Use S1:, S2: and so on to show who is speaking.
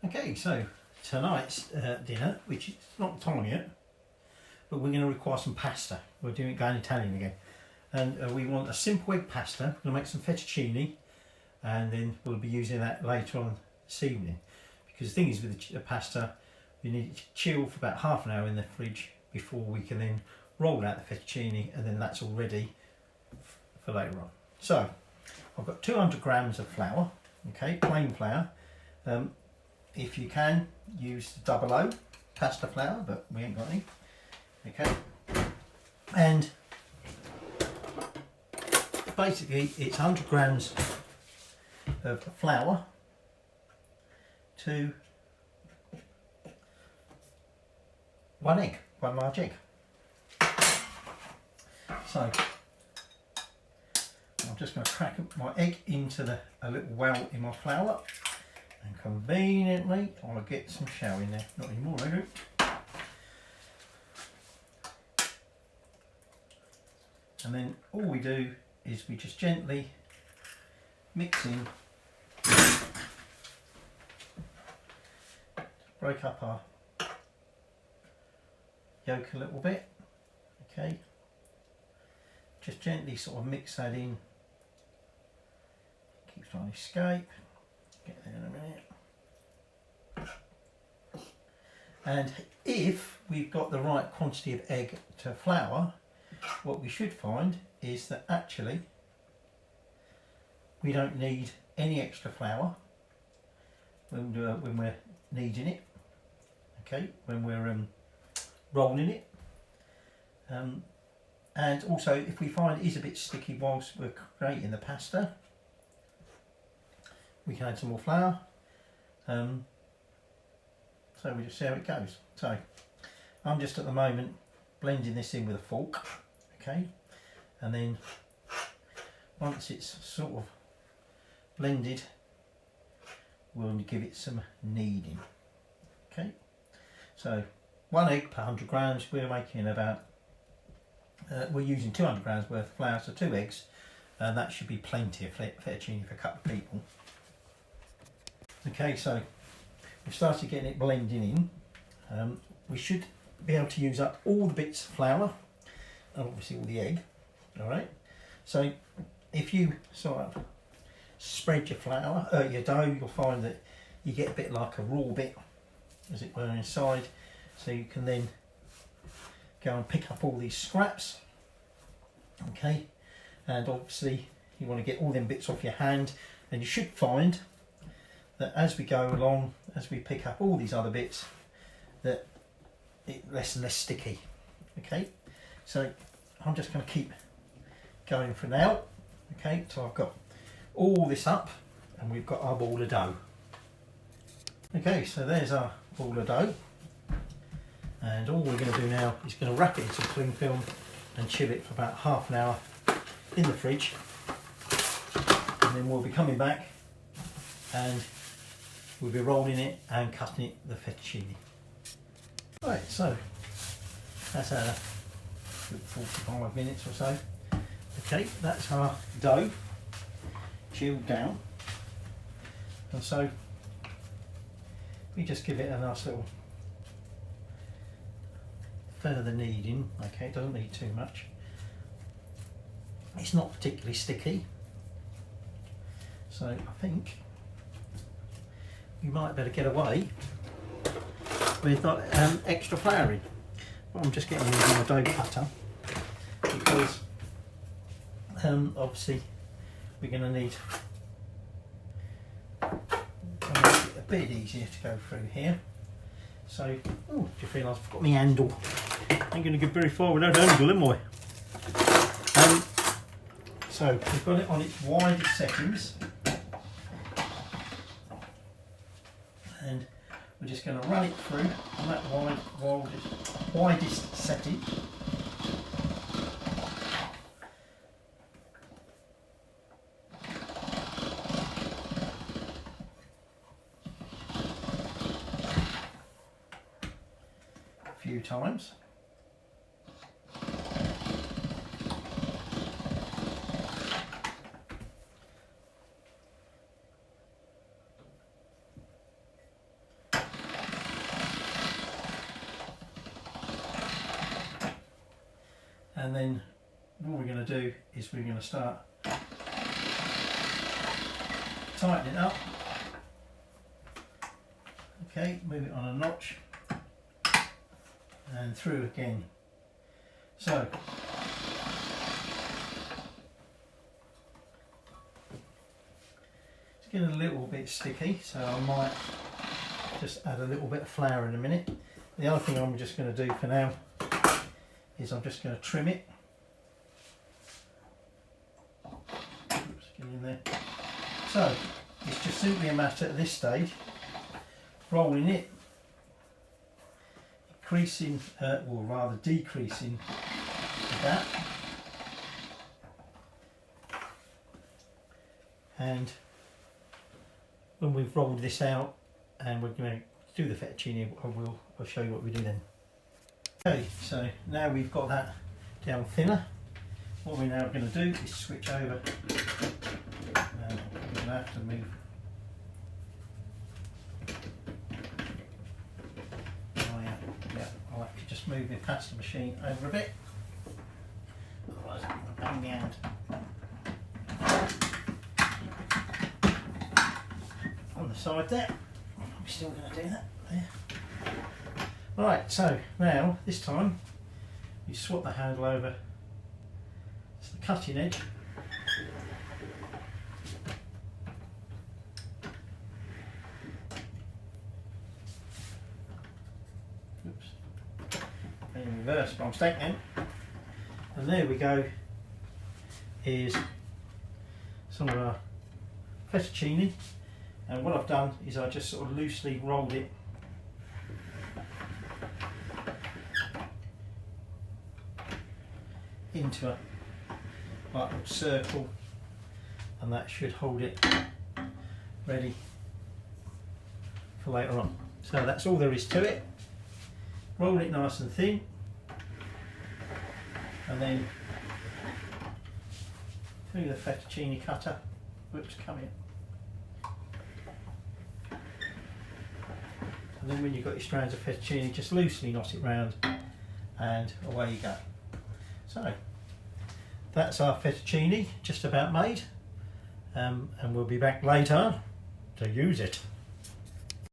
S1: Okay, so tonight's dinner, which is not time yet, but we're going to require some pasta. We're going Italian again, and we want a simple egg pasta. We're going to make some fettuccine, and then we'll be using that later on this evening. Because the thing is, with the pasta, we need it to chill for about half an hour in the fridge before we can then roll out the fettuccine, and then that's all ready for later on. So I've got 200 grams of flour, okay, plain flour. If you can, use the double O pasta flour, but we ain't got any. Okay, and basically it's 100 grams of flour to one egg, one large egg. So I'm just going to crack my egg into a little well in my flour. And conveniently, I'll get some shell in there. Not anymore, I do. And then all we do is we just gently mix in, break up our yolk a little bit. Okay, just gently sort of mix that in. Keep trying to escape. Get there in a minute. And if we've got the right quantity of egg to flour, what we should find is that actually we don't need any extra flour when we're kneading it. Okay, when we're rolling it. And also, if we find it is a bit sticky whilst we're creating the pasta, we can add some more flour. So we just see how it goes. So I'm just at the moment blending this in with a fork, okay, and then once it's sort of blended, we'll give it some kneading. Okay, so 1 egg per 100 grams. We're making about we're using 200 grams worth of flour, so 2 eggs, and that should be plenty of fettuccine for a couple of people. Okay, so we've started getting it blending in. We should be able to use up all the bits of flour and obviously all the egg. All right. So if you sort of spread your flour, your dough, you'll find that you get a bit like a raw bit, as it were, inside. So you can then go and pick up all these scraps. Okay, and obviously you want to get all them bits off your hand, and you should find that as we go along, as we pick up all these other bits, that it's less and less sticky. Okay, so I'm just going to keep going for now. Okay, so I've got all this up and we've got our ball of dough. Okay, so there's our ball of dough, and all we're going to do now is going to wrap it in some cling film and chill it for about half an hour in the fridge, and then we'll be coming back and we'll be rolling it and cutting it the fettuccine. Right, so that's had a good 45 minutes or so. Okay, that's our dough chilled down, and so we just give it a nice little further kneading. Okay, it doesn't need too much. It's not particularly sticky, so I think you might better get away with extra flouring. But I'm just getting rid of my dough cutter because obviously we're going to need to make it a bit easier to go through here. So, oh, just realised I've got my handle. I'm going to get very far without handle, am I? So we've got it on its widest settings, and we're just going to run it through on that widest setting. A few times. and then what we're going to do is we're going to start tightening it up. Okay, move it on a notch and through again. So it's getting a little bit sticky, so I might just add a little bit of flour in a minute. The other thing I'm just going to do for now is I'm just going to trim it. Oops, get in there. So it's just simply a matter at this stage rolling it, increasing, or rather decreasing that, and when we've rolled this out and we're going to do the fettuccine, I'll show you what we do then. Okay, so now we've got that down thinner, what we're now going to do is switch over, and we're going to have to move I'll have to just move the pasta machine over a bit, otherwise I'm going to bang me out. On the side there, I'm still going to do that there. Right, so now this time you swap the handle over to the cutting edge. In reverse by mistake then, and there we go, is some of our fettuccine, and what I've done is I just sort of loosely rolled it into a like a circle, and that should hold it ready for later on. So that's all there is to it. Roll it nice and thin, and then through the fettuccine cutter. Whoops, come in. And then when you've got your strands of fettuccine, just loosely knot it round, and away you go. So that's our fettuccine just about made, and we'll be back later to use it.